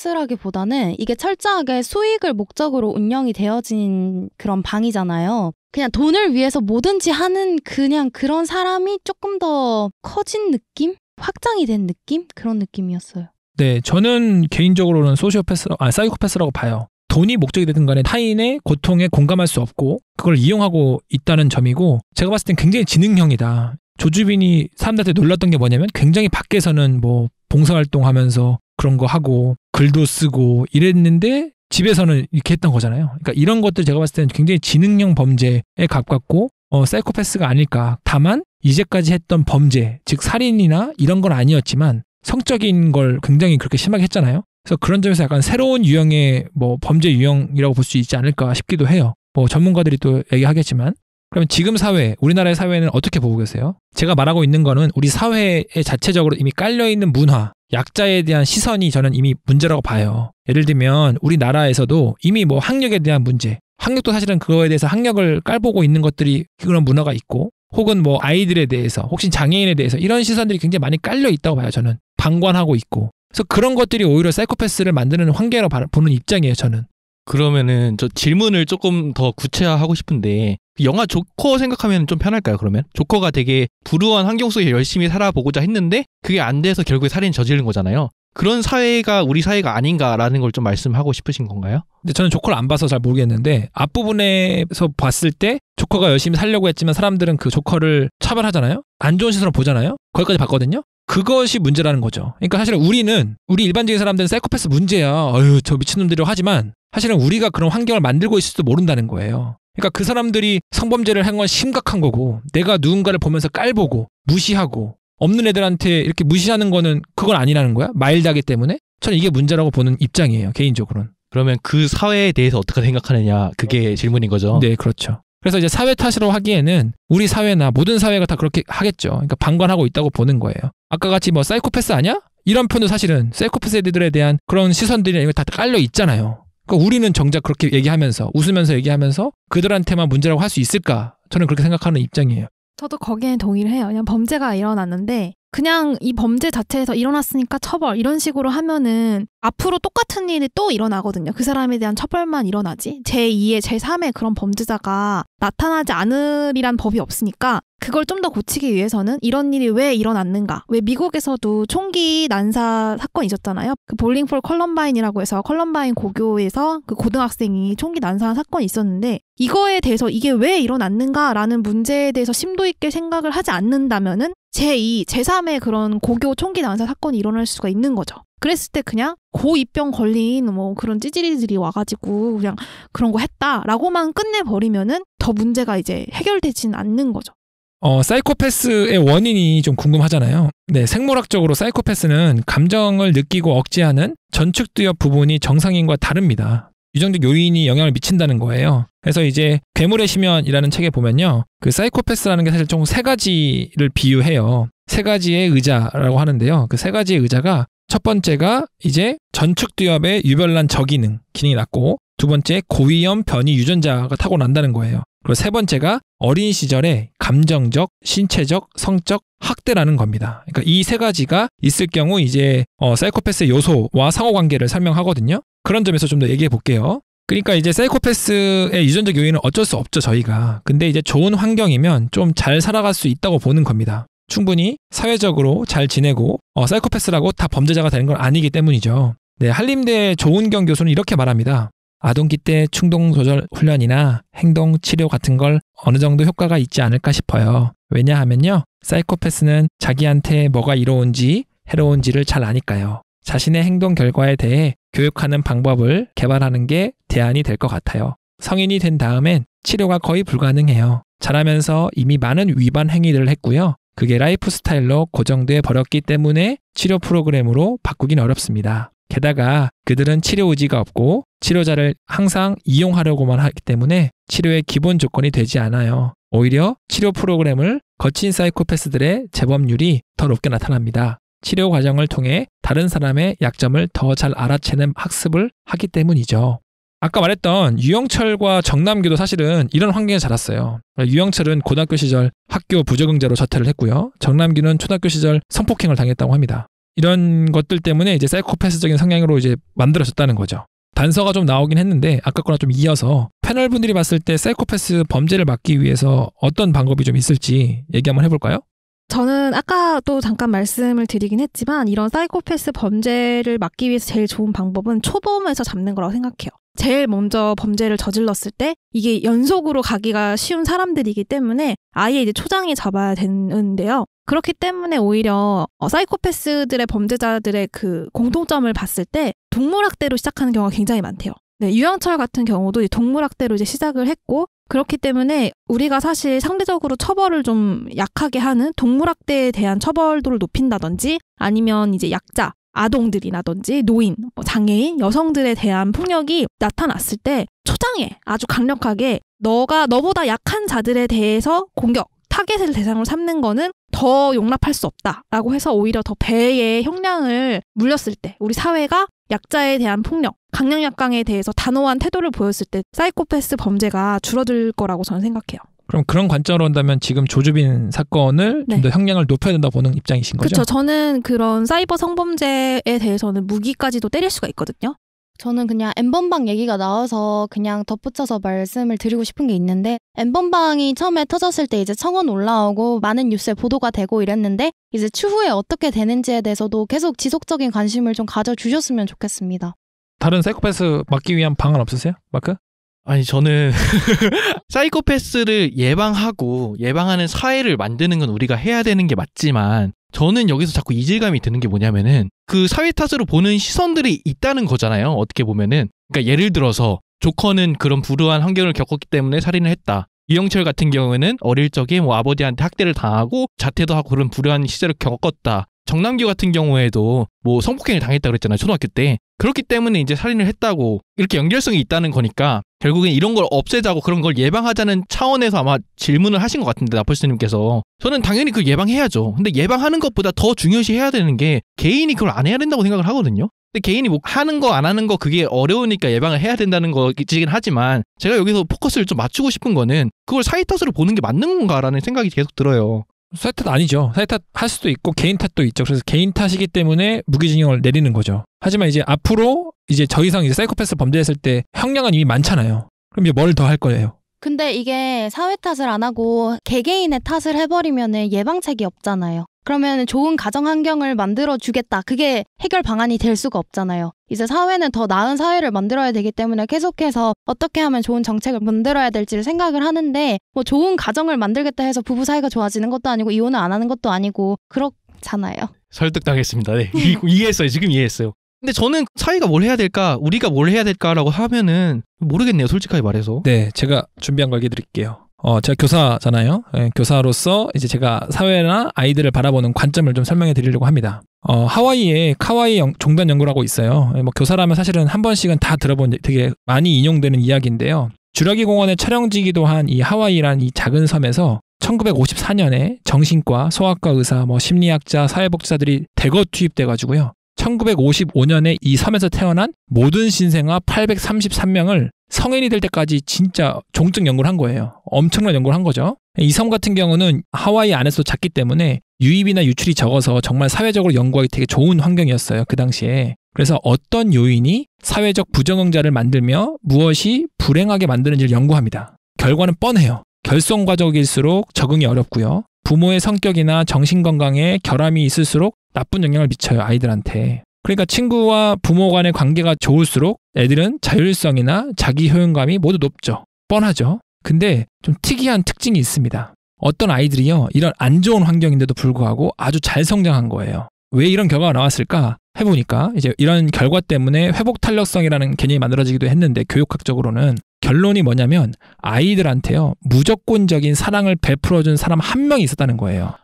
사이코패스라기보다는 이게 철저하게 수익을 목적으로 운영이 되어진 그런 방이잖아요. 그냥 돈을 위해서 뭐든지 하는 그냥 그런 사람이 조금 더 커진 느낌? 확장이 된 느낌? 그런 느낌이었어요. 네, 저는 개인적으로는 사이코패스라고 봐요. 돈이 목적이 되든 간에 타인의 고통에 공감할 수 없고 그걸 이용하고 있다는 점이고 제가 봤을 땐 굉장히 지능형이다. 조주빈이 사람들한테 놀랐던 게 뭐냐면 굉장히 밖에서는 뭐 봉사활동하면서 그런 거 하고 글도 쓰고 이랬는데 집에서는 이렇게 했던 거잖아요. 그러니까 이런 것들 제가 봤을 때는 굉장히 지능형 범죄에 가깝고 사이코패스가 아닐까. 다만 이제까지 했던 범죄, 즉 살인이나 이런 건 아니었지만 성적인 걸 굉장히 그렇게 심하게 했잖아요. 그래서 그런 점에서 약간 새로운 유형의 뭐 범죄 유형이라고 볼 수 있지 않을까 싶기도 해요. 뭐 전문가들이 또 얘기하겠지만 그러면 지금 사회, 우리나라의 사회는 어떻게 보고 계세요? 제가 말하고 있는 거는 우리 사회에 자체적으로 이미 깔려있는 문화, 약자에 대한 시선이 저는 이미 문제라고 봐요. 예를 들면 우리나라에서도 이미 뭐 학력에 대한 문제, 학력도 사실은 그거에 대해서 학력을 깔보고 있는 것들이 그런 문화가 있고, 혹은 뭐 아이들에 대해서, 혹시 장애인에 대해서 이런 시선들이 굉장히 많이 깔려 있다고 봐요. 저는 방관하고 있고. 그래서 그런 것들이 오히려 사이코패스를 만드는 환경으로 보는 입장이에요. 저는. 그러면은 저 질문을 조금 더 구체화하고 싶은데, 영화 조커 생각하면 좀 편할까요? 그러면 조커가 되게 불우한 환경 속에 열심히 살아보고자 했는데 그게 안 돼서 결국에 살인 저지른 거잖아요. 그런 사회가 우리 사회가 아닌가라는 걸 좀 말씀하고 싶으신 건가요? 근데 저는 조커를 안 봐서 잘 모르겠는데, 앞부분에서 봤을 때 조커가 열심히 살려고 했지만 사람들은 그 조커를 차별하잖아요. 안 좋은 시선으로 보잖아요. 거기까지 봤거든요. 그것이 문제라는 거죠. 그러니까 사실은 우리 일반적인 사람들은 사이코패스 문제야, 어휴 저 미친놈들이라고 하지만, 사실은 우리가 그런 환경을 만들고 있을지도 모른다는 거예요. 그러니까 그 사람들이 성범죄를 한 건 심각한 거고, 내가 누군가를 보면서 깔보고 무시하고 없는 애들한테 이렇게 무시하는 거는 그건 아니라는 거야. 마일드하기 때문에. 저는 이게 문제라고 보는 입장이에요. 개인적으로는. 그러면 그 사회에 대해서 어떻게 생각하느냐, 그게 질문인 거죠. 네, 그렇죠. 그래서 이제 사회 탓으로 하기에는 우리 사회나 모든 사회가 다 그렇게 하겠죠. 그러니까 방관하고 있다고 보는 거예요. 아까 같이 뭐 사이코패스 아니야? 이런 표현도 사실은 사이코패스들에 대한 그런 시선들이나 이거 다 깔려 있잖아요. 그러니까 우리는 정작 그렇게 얘기하면서, 웃으면서 얘기하면서 그들한테만 문제라고 할 수 있을까? 저는 그렇게 생각하는 입장이에요. 저도 거기에 동의를 해요. 그냥 범죄가 일어났는데 그냥 이 범죄 자체에서 일어났으니까 처벌 이런 식으로 하면은 앞으로 똑같은 일이 또 일어나거든요. 그 사람에 대한 처벌만 일어나지 제2의 제3의 그런 범죄자가 나타나지 않으리란 법이 없으니까, 그걸 좀 더 고치기 위해서는 이런 일이 왜 일어났는가. 왜 미국에서도 총기 난사 사건이 있었잖아요. 그 볼링 폴 컬럼바인이라고 해서 컬럼바인 고교에서 그 고등학생이 총기 난사한 사건이 있었는데, 이거에 대해서 이게 왜 일어났는가라는 문제에 대해서 심도 있게 생각을 하지 않는다면은 제2, 제3의 그런 고교 총기 난사 사건이 일어날 수가 있는 거죠. 그랬을 때 그냥 고2병 걸린 뭐 그런 찌질이들이 와가지고 그냥 그런 거 했다라고만 끝내버리면은 더 문제가 이제 해결되지는 않는 거죠. 사이코패스의 원인이 좀 궁금하잖아요. 네, 생물학적으로 사이코패스는 감정을 느끼고 억제하는 전축두엽 부분이 정상인과 다릅니다. 유전적 요인이 영향을 미친다는 거예요. 그래서 이제 괴물의 심연이라는 책에 보면요, 그 사이코패스라는 게 사실 총 3가지를 비유해요. 3가지의 의자라고 하는데요. 그 3가지의 의자가, 첫 번째가 이제 전축두엽의 유별난 기능이 낮고, 두 번째 고위험 변이 유전자가 타고난다는 거예요. 그리고 세 번째가 어린 시절에 감정적, 신체적, 성적 학대라는 겁니다. 그러니까 이 3가지가 있을 경우 이제 사이코패스의 요소와 상호관계를 설명하거든요. 그런 점에서 좀 더 얘기해 볼게요. 그러니까 이제 사이코패스의 유전적 요인은 어쩔 수 없죠, 저희가. 근데 이제 좋은 환경이면 좀 잘 살아갈 수 있다고 보는 겁니다. 충분히 사회적으로 잘 지내고 사이코패스라고 다 범죄자가 되는 건 아니기 때문이죠. 네, 한림대 조은경 교수는 이렇게 말합니다. 아동기 때 충동 조절 훈련이나 행동 치료 같은 걸 어느 정도 효과가 있지 않을까 싶어요. 왜냐하면요, 사이코패스는 자기한테 뭐가 이로운지 해로운지를 잘 아니까요. 자신의 행동 결과에 대해 교육하는 방법을 개발하는 게 대안이 될 것 같아요. 성인이 된 다음엔 치료가 거의 불가능해요. 자라면서 이미 많은 위반 행위들을 했고요. 그게 라이프 스타일로 고정돼 버렸기 때문에 치료 프로그램으로 바꾸긴 어렵습니다. 게다가 그들은 치료 의지가 없고 치료자를 항상 이용하려고만 하기 때문에 치료의 기본 조건이 되지 않아요. 오히려 치료 프로그램을 거친 사이코패스들의 재범률이 더 높게 나타납니다. 치료 과정을 통해 다른 사람의 약점을 더 잘 알아채는 학습을 하기 때문이죠. 아까 말했던 유영철과 정남규도 사실은 이런 환경에 자랐어요. 유영철은 고등학교 시절 학교 부적응자로 자퇴를 했고요. 정남규는 초등학교 시절 성폭행을 당했다고 합니다. 이런 것들 때문에 이제 사이코패스적인 성향으로 이제 만들어졌다는 거죠. 단서가 좀 나오긴 했는데 아까 거랑 좀 이어서 패널 분들이 봤을 때 사이코패스 범죄를 막기 위해서 어떤 방법이 좀 있을지 얘기 한번 해볼까요? 저는 아까도 잠깐 말씀을 드리긴 했지만 이런 사이코패스 범죄를 막기 위해서 제일 좋은 방법은 초범에서 잡는 거라고 생각해요. 제일 먼저 범죄를 저질렀을 때 이게 연속으로 가기가 쉬운 사람들이기 때문에 아예 이제 초장에 잡아야 되는데요. 그렇기 때문에 오히려 사이코패스들의 범죄자들의 그 공통점을 봤을 때 동물학대로 시작하는 경우가 굉장히 많대요. 네, 유영철 같은 경우도 동물학대로 이제 시작을 했고, 그렇기 때문에 우리가 사실 상대적으로 처벌을 좀 약하게 하는 동물학대에 대한 처벌도를 높인다든지 아니면 이제 약자, 아동들이라든지 노인, 장애인, 여성들에 대한 폭력이 나타났을 때 초장에 아주 강력하게 너보다 약한 자들에 대해서 공격, 타겟을 대상으로 삼는 거는 더 용납할 수 없다라고 해서 오히려 더 배의 형량을 물렸을 때 우리 사회가 약자에 대한 폭력, 강령약강에 대해서 단호한 태도를 보였을 때 사이코패스 범죄가 줄어들 거라고 저는 생각해요. 그럼 그런 관점으로 한다면 지금 조주빈 사건을 좀 더 형량을 높여야 된다고 보는 입장이신 거죠? 그렇죠. 저는 그런 사이버 성범죄에 대해서는 무기까지도 때릴 수가 있거든요. 저는 그냥 N번방 얘기가 나와서 그냥 덧붙여서 말씀을 드리고 싶은 게 있는데 N번방이 처음에 터졌을 때 이제 청원 올라오고 많은 뉴스에 보도가 되고 이랬는데 이제 추후에 어떻게 되는지에 대해서도 계속 지속적인 관심을 좀 가져주셨으면 좋겠습니다. 다른 사이코패스 막기 위한 방안 없으세요? 마크? 아니 저는 사이코패스를 예방하는 사회를 만드는 건 우리가 해야 되는 게 맞지만 저는 여기서 자꾸 이질감이 드는 게 뭐냐면은 그 사회 탓으로 보는 시선들이 있다는 거잖아요. 어떻게 보면은 그러니까 예를 들어서 조커는 그런 불우한 환경을 겪었기 때문에 살인을 했다. 이영철 같은 경우에는 어릴 적에 뭐 아버지한테 학대를 당하고 자퇴도 하고 그런 불우한 시절을 겪었다. 정남규 같은 경우에도 뭐 성폭행을 당했다 그랬잖아요. 초등학교 때. 그렇기 때문에 이제 살인을 했다고 이렇게 연결성이 있다는 거니까 결국엔 이런 걸 없애자고 그런 걸 예방하자는 차원에서 아마 질문을 하신 것 같은데 나폴스님께서 저는 당연히 그걸 예방해야죠. 근데 예방하는 것보다 더 중요시해야 되는 게 개인이 그걸 안 해야 된다고 생각을 하거든요. 근데 개인이 뭐 하는 거 안 하는 거 그게 어려우니까 예방을 해야 된다는 거긴 하지만 제가 여기서 포커스를 좀 맞추고 싶은 거는 그걸 사회 탓으로 보는 게 맞는 건가라는 생각이 계속 들어요. 사회 탓 아니죠. 사회 탓 할 수도 있고 개인 탓도 있죠. 그래서 개인 탓이기 때문에 무기징역을 내리는 거죠. 하지만 이제 앞으로 이제 더 이상 이제 사이코패스 범죄했을 때 형량은 이미 많잖아요. 그럼 이제 뭘 더 할 거예요? 근데 이게 사회 탓을 안 하고 개개인의 탓을 해버리면 예방책이 없잖아요. 그러면 좋은 가정 환경을 만들어주겠다. 그게 해결 방안이 될 수가 없잖아요. 이제 사회는 더 나은 사회를 만들어야 되기 때문에 계속해서 어떻게 하면 좋은 정책을 만들어야 될지를 생각을 하는데 뭐 좋은 가정을 만들겠다 해서 부부 사이가 좋아지는 것도 아니고 이혼을 안 하는 것도 아니고 그렇잖아요. 설득당했습니다. 네. 이해했어요. 지금 이해했어요. 근데 저는 사회가 뭘 해야 될까? 우리가 뭘 해야 될까라고 하면은 모르겠네요. 솔직하게 말해서. 네. 제가 준비한 거 얘기 드릴게요. 제가 교사잖아요. 네, 교사로서 이제 제가 사회나 아이들을 바라보는 관점을 좀 설명해 드리려고 합니다. 하와이에 카와이 종단 연구라고 있어요. 뭐 교사라면 사실은 한 번씩은 다 들어본 되게 많이 인용되는 이야기인데요. 주라기 공원의 촬영지기도 한 이 하와이란 이 작은 섬에서 1954년에 정신과, 소아과 의사, 뭐 심리학자, 사회복지사들이 대거 투입돼가지고요. 1955년에 이 섬에서 태어난 모든 신생아 833명을 성인이 될 때까지 진짜 종적 연구를 한 거예요. 엄청난 연구를 한 거죠. 이 섬 같은 경우는 하와이 안에서도 작기 때문에 유입이나 유출이 적어서 정말 사회적으로 연구하기 되게 좋은 환경이었어요. 그 당시에. 그래서 어떤 요인이 사회적 부정응자를 만들며 무엇이 불행하게 만드는지를 연구합니다. 결과는 뻔해요. 결손가족일수록 적응이 어렵고요. 부모의 성격이나 정신건강에 결함이 있을수록 나쁜 영향을 미쳐요. 아이들한테. 그러니까 친구와 부모 간의 관계가 좋을수록 애들은 자율성이나 자기 효용감이 모두 높죠. 뻔하죠. 근데 좀 특이한 특징이 있습니다. 어떤 아이들이요. 이런 안 좋은 환경인데도 불구하고 아주 잘 성장한 거예요. 왜 이런 결과가 나왔을까? 해보니까 이제 이런 결과 때문에 회복 탄력성이라는 개념이 만들어지기도 했는데 교육학적으로는 결론이 뭐냐면 아이들한테요. 무조건적인 사랑을 베풀어준 사람 한 명이 있었다는 거예요.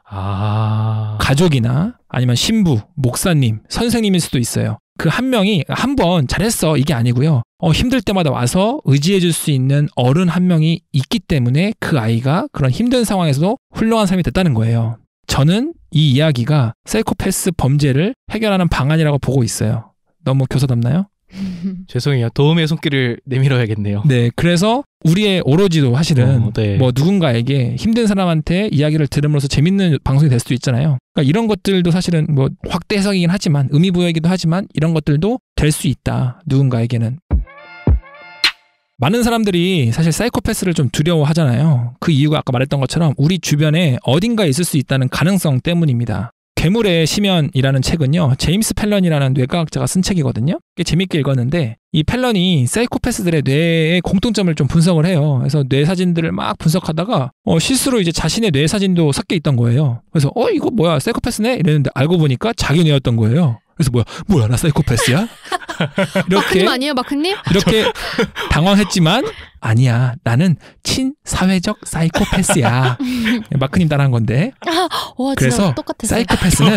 가족이나 아니면 신부, 목사님, 선생님일 수도 있어요. 그 한 명이 한번 잘했어 이게 아니고요. 힘들 때마다 와서 의지해줄 수 있는 어른 한 명이 있기 때문에 그 아이가 그런 힘든 상황에서도 훌륭한 사람이 됐다는 거예요. 저는 이 이야기가 사이코패스 범죄를 해결하는 방안이라고 보고 있어요. 너무 교사답나요? 죄송해요. 도움의 손길을 내밀어야겠네요. 네, 그래서 우리의 오로지도 사실은 네. 뭐 누군가에게 힘든 사람한테 이야기를 들음으로써 재밌는 방송이 될 수도 있잖아요. 그러니까 이런 것들도 사실은 뭐 확대 해석이긴 하지만 의미부여이기도 하지만 이런 것들도 될 수 있다. 누군가에게는. 많은 사람들이 사실 사이코패스를 좀 두려워하잖아요. 그 이유가 아까 말했던 것처럼 우리 주변에 어딘가에 있을 수 있다는 가능성 때문입니다. 괴물의 심연이라는 책은요. 제임스 펠런이라는 뇌과학자가 쓴 책이거든요. 꽤 재밌게 읽었는데 이 펠런이 사이코패스들의 뇌의 공통점을 좀 분석을 해요. 그래서 뇌 사진들을 막 분석하다가 실수로 이제 자신의 뇌 사진도 섞여 있던 거예요. 그래서 이거 뭐야 사이코패스네? 이랬는데 알고 보니까 자기 뇌였던 거예요. 그래서 뭐야 나 사이코패스야? 이렇게 마크님 아니에요 마크님? 이렇게 당황했지만 아니야 나는 친사회적 사이코패스야. 마크님 따라한 건데. 와, 그래서 똑같았어요. 사이코패스는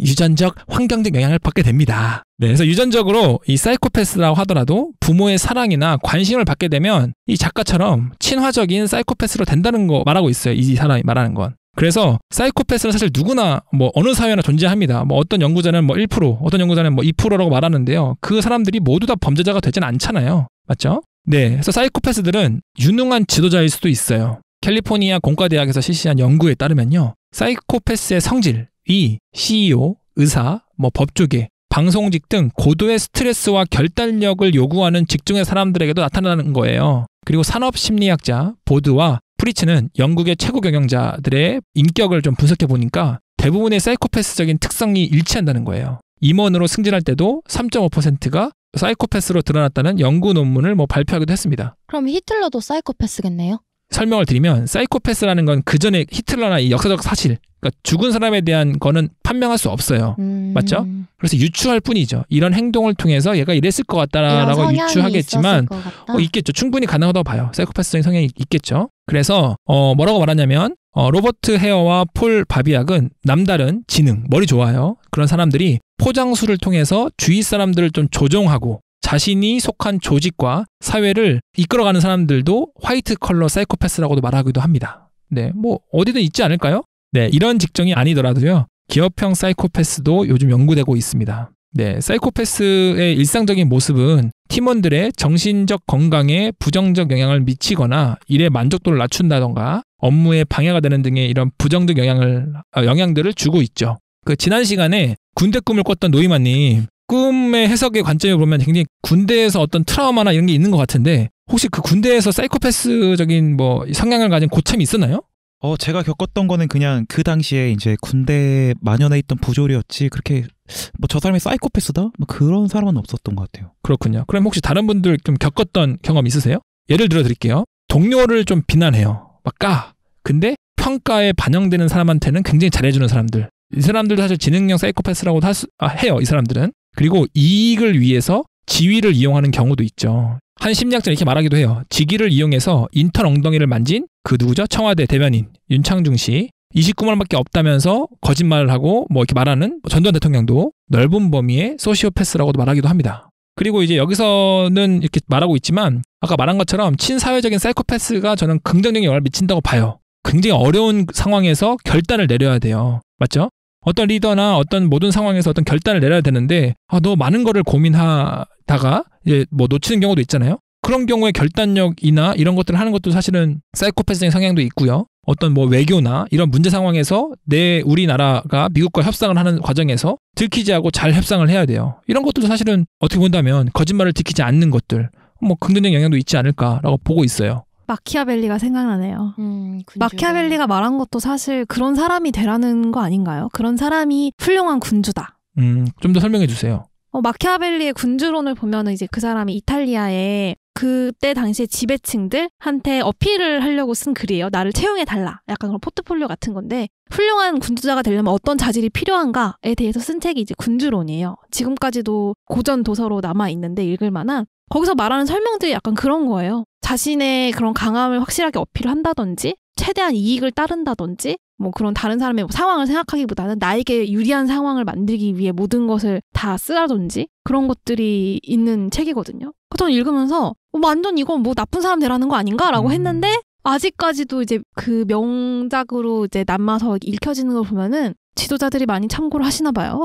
유전적, 환경적 영향을 받게 됩니다. 네, 그래서 유전적으로 이 사이코패스라고 하더라도 부모의 사랑이나 관심을 받게 되면 이 작가처럼 친화적인 사이코패스로 된다는 거 말하고 있어요. 이 사람이 말하는 건. 그래서 사이코패스는 사실 누구나 뭐 어느 사회나 존재합니다. 뭐 어떤 연구자는 뭐 1%, 어떤 연구자는 뭐 2%라고 말하는데요. 그 사람들이 모두 다 범죄자가 되진 않잖아요. 맞죠? 네, 그래서 사이코패스들은 유능한 지도자일 수도 있어요. 캘리포니아 공과대학에서 실시한 연구에 따르면요. 사이코패스의 성질이 CEO, 의사, 뭐 법조계, 방송직 등 고도의 스트레스와 결단력을 요구하는 직종의 사람들에게도 나타나는 거예요. 그리고 산업심리학자 보드와 프리츠는 영국의 최고 경영자들의 인격을 좀 분석해 보니까 대부분의 사이코패스적인 특성이 일치한다는 거예요. 임원으로 승진할 때도 3.5%가 사이코패스로 드러났다는 연구 논문을 뭐 발표하기도 했습니다. 그럼 히틀러도 사이코패스겠네요? 설명을 드리면 사이코패스라는 건 그전에 히틀러나 이 역사적 사실, 그러니까 죽은 사람에 대한 거는 판명할 수 없어요. 맞죠? 그래서 유추할 뿐이죠. 이런 행동을 통해서 얘가 이랬을 것 같다라고 유추하겠지만 있겠죠. 충분히 가능하다고 봐요. 사이코패스적인 성향이 있겠죠. 그래서 뭐라고 말하냐면 로버트 헤어와 폴 바비악은 남다른 지능, 머리 좋아요. 그런 사람들이 포장수를 통해서 주위 사람들을 좀 조종하고 자신이 속한 조직과 사회를 이끌어가는 사람들도 화이트 컬러 사이코패스라고도 말하기도 합니다. 네, 뭐 어디든 있지 않을까요? 네, 이런 직종이 아니더라도요. 기업형 사이코패스도 요즘 연구되고 있습니다. 네, 사이코패스의 일상적인 모습은 팀원들의 정신적 건강에 부정적 영향을 미치거나 일의 만족도를 낮춘다던가 업무에 방해가 되는 등의 이런 부정적 영향들을 주고 있죠. 그 지난 시간에 군대 꿈을 꿨던 노이마님, 꿈의 해석의 관점을 보면 굉장히 군대에서 어떤 트라우마나 이런 게 있는 것 같은데 혹시 그 군대에서 사이코패스적인 뭐 성향을 가진 고참이 있었나요? 제가 겪었던 거는 그냥 그 당시에 이제 군대에 만연해 있던 부조리였지 그렇게 뭐 저 사람이 사이코패스다? 뭐 그런 사람은 없었던 것 같아요. 그렇군요. 그럼 혹시 다른 분들 좀 겪었던 경험 있으세요? 예를 들어 드릴게요. 동료를 좀 비난해요. 막 까. 근데 평가에 반영되는 사람한테는 굉장히 잘해주는 사람들. 이 사람들도 사실 지능형 사이코패스라고 해요. 이 사람들은. 그리고 이익을 위해서 지위를 이용하는 경우도 있죠. 한 심리학자는 이렇게 말하기도 해요. 직위를 이용해서 인턴 엉덩이를 만진 그 누구죠? 청와대 대변인 윤창중 씨. 29만 원밖에 없다면서 거짓말을 하고 뭐 이렇게 말하는 전두환 대통령도 넓은 범위의 소시오패스라고도 말하기도 합니다. 그리고 이제 여기서는 이렇게 말하고 있지만 아까 말한 것처럼 친사회적인 사이코패스가 저는 긍정적인 영향을 미친다고 봐요. 굉장히 어려운 상황에서 결단을 내려야 돼요. 맞죠? 어떤 리더나 어떤 모든 상황에서 어떤 결단을 내려야 되는데 너 많은 거를 고민하다가 이제 뭐 놓치는 경우도 있잖아요. 그런 경우에 결단력이나 이런 것들을 하는 것도 사실은 사이코패스적인 성향도 있고요. 어떤 뭐 외교나 이런 문제 상황에서 우리나라가 미국과 협상을 하는 과정에서 들키지 않고 잘 협상을 해야 돼요. 이런 것들도 사실은 어떻게 본다면 거짓말을 지키지 않는 것들 뭐 긍정적인 영향도 있지 않을까라고 보고 있어요. 마키아벨리가 생각나네요. 마키아벨리가 말한 것도 사실 그런 사람이 되라는 거 아닌가요? 그런 사람이 훌륭한 군주다. 좀 더 설명해 주세요. 마키아벨리의 군주론을 보면은 이제 그 사람이 이탈리아에 그때 당시에 지배층들한테 어필을 하려고 쓴 글이에요. 나를 채용해달라. 약간 그런 포트폴리오 같은 건데 훌륭한 군주자가 되려면 어떤 자질이 필요한가에 대해서 쓴 책이 이제 군주론이에요. 지금까지도 고전 도서로 남아있는데 읽을 만한 거기서 말하는 설명들이 약간 그런 거예요. 자신의 그런 강함을 확실하게 어필을 한다든지 최대한 이익을 따른다든지 뭐 그런 다른 사람의 상황을 생각하기보다는 나에게 유리한 상황을 만들기 위해 모든 것을 다 쓰라든지 그런 것들이 있는 책이거든요. 저는 읽으면서 완전 이건 뭐 나쁜 사람 되라는 거 아닌가라고 했는데 아직까지도 이제 그 명작으로 이제 남아서 읽혀지는 걸 보면은 지도자들이 많이 참고를 하시나 봐요.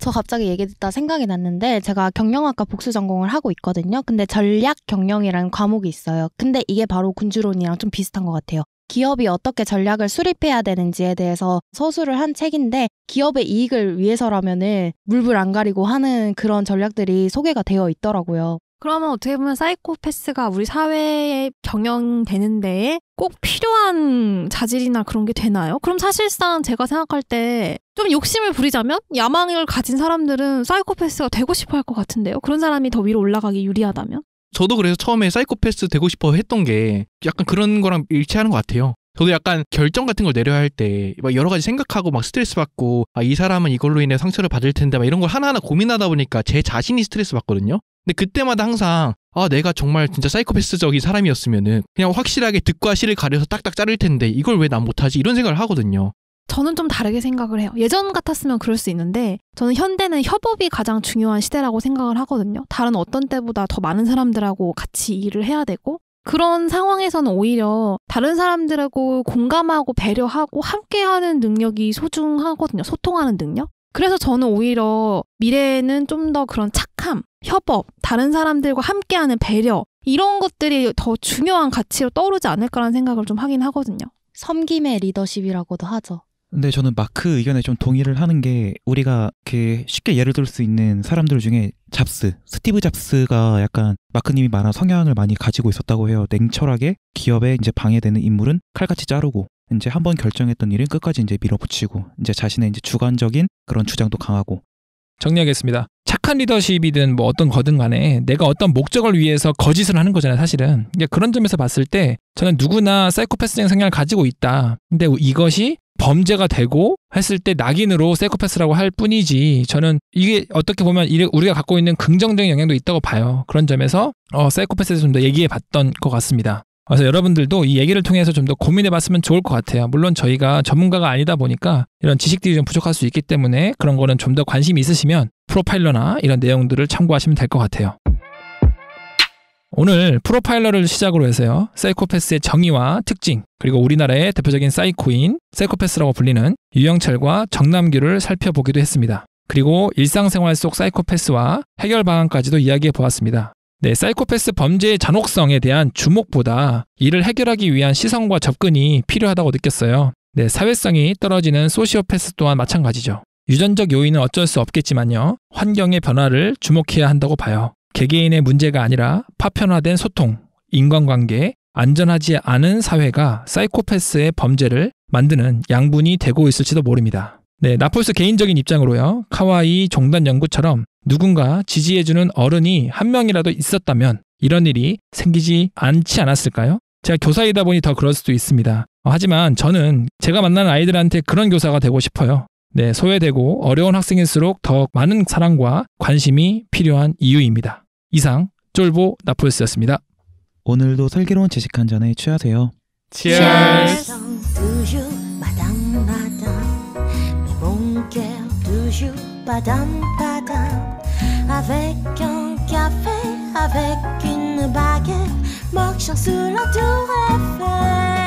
저 갑자기 얘기 듣다 생각이 났는데 제가 경영학과 복수 전공을 하고 있거든요. 근데 전략 경영이라는 과목이 있어요. 근데 이게 바로 군주론이랑 좀 비슷한 것 같아요. 기업이 어떻게 전략을 수립해야 되는지에 대해서 서술을 한 책인데 기업의 이익을 위해서라면은 물불 안 가리고 하는 그런 전략들이 소개가 되어 있더라고요. 그러면 어떻게 보면 사이코패스가 우리 사회에 경영되는 데에 꼭 필요한 자질이나 그런 게 되나요? 그럼 사실상 제가 생각할 때 좀 욕심을 부리자면 야망을 가진 사람들은 사이코패스가 되고 싶어 할 것 같은데요. 그런 사람이 더 위로 올라가기 유리하다면? 저도 그래서 처음에 사이코패스 되고 싶어 했던 게 약간 그런 거랑 일치하는 것 같아요. 저도 약간 결정 같은 걸 내려야 할 때 막 여러 가지 생각하고 막 스트레스 받고 이 사람은 이걸로 인해 상처를 받을 텐데 막 이런 걸 하나하나 고민하다 보니까 제 자신이 스트레스 받거든요. 근데 그때마다 항상 내가 정말 진짜 사이코패스적인 사람이었으면은 그냥 확실하게 득과 실을 가려서 딱딱 자를 텐데 이걸 왜 난 못하지? 이런 생각을 하거든요. 저는 좀 다르게 생각을 해요. 예전 같았으면 그럴 수 있는데 저는 현대는 협업이 가장 중요한 시대라고 생각을 하거든요. 다른 어떤 때보다 더 많은 사람들하고 같이 일을 해야 되고 그런 상황에서는 오히려 다른 사람들하고 공감하고 배려하고 함께하는 능력이 소중하거든요. 소통하는 능력. 그래서 저는 오히려 미래에는 좀 더 그런 착함, 협업, 다른 사람들과 함께하는 배려 이런 것들이 더 중요한 가치로 떠오르지 않을까라는 생각을 좀 하긴 하거든요. 섬김의 리더십이라고도 하죠. 근데 저는 마크 의견에 좀 동의를 하는 게 우리가 그 쉽게 예를 들 수 있는 사람들 중에 스티브 잡스가 약간 마크님이 말한 성향을 많이 가지고 있었다고 해요. 냉철하게 기업에 이제 방해되는 인물은 칼같이 자르고 이제 한번 결정했던 일은 끝까지 이제 밀어붙이고 이제 자신의 이제 주관적인 그런 주장도 강하고. 정리하겠습니다. 착한 리더십이든 뭐 어떤 거든 간에 내가 어떤 목적을 위해서 거짓을 하는 거잖아요, 사실은. 그러니까 그런 점에서 봤을 때 저는 누구나 사이코패스적인 성향을 가지고 있다. 근데 이것이 범죄가 되고 했을 때 낙인으로 사이코패스라고 할 뿐이지 저는 이게 어떻게 보면 우리가 갖고 있는 긍정적인 영향도 있다고 봐요. 그런 점에서 사이코패스에서 좀 더 얘기해 봤던 것 같습니다. 그래서 여러분들도 이 얘기를 통해서 좀 더 고민해 봤으면 좋을 것 같아요. 물론 저희가 전문가가 아니다 보니까 이런 지식들이 좀 부족할 수 있기 때문에 그런 거는 좀 더 관심이 있으시면 프로파일러나 이런 내용들을 참고하시면 될 것 같아요. 오늘 프로파일러를 시작으로 해서요. 사이코패스의 정의와 특징, 그리고 우리나라의 대표적인 사이코인, 사이코패스라고 불리는 유영철과 정남규를 살펴보기도 했습니다. 그리고 일상생활 속 사이코패스와 해결 방안까지도 이야기해 보았습니다. 네, 사이코패스 범죄의 잔혹성에 대한 주목보다 이를 해결하기 위한 시선과 접근이 필요하다고 느꼈어요. 네, 사회성이 떨어지는 소시오패스 또한 마찬가지죠. 유전적 요인은 어쩔 수 없겠지만요. 환경의 변화를 주목해야 한다고 봐요. 개개인의 문제가 아니라 파편화된 소통, 인간관계, 안전하지 않은 사회가 사이코패스의 범죄를 만드는 양분이 되고 있을지도 모릅니다. 네, 나폴스 개인적인 입장으로요. 카와이 종단 연구처럼 누군가 지지해주는 어른이 한 명이라도 있었다면 이런 일이 생기지 않지 않았을까요? 제가 교사이다 보니 더 그럴 수도 있습니다. 하지만 저는 제가 만나는 아이들한테 그런 교사가 되고 싶어요. 네, 소외되고 어려운 학생일수록 더 많은 사랑과 관심이 필요한 이유입니다. 이상 쫄보 나폴스였습니다. 오늘도 슬기로운 지식 한 잔에 취하세요. Cheers. Avec un café, avec une baguette, marchant sous la tour Eiffel.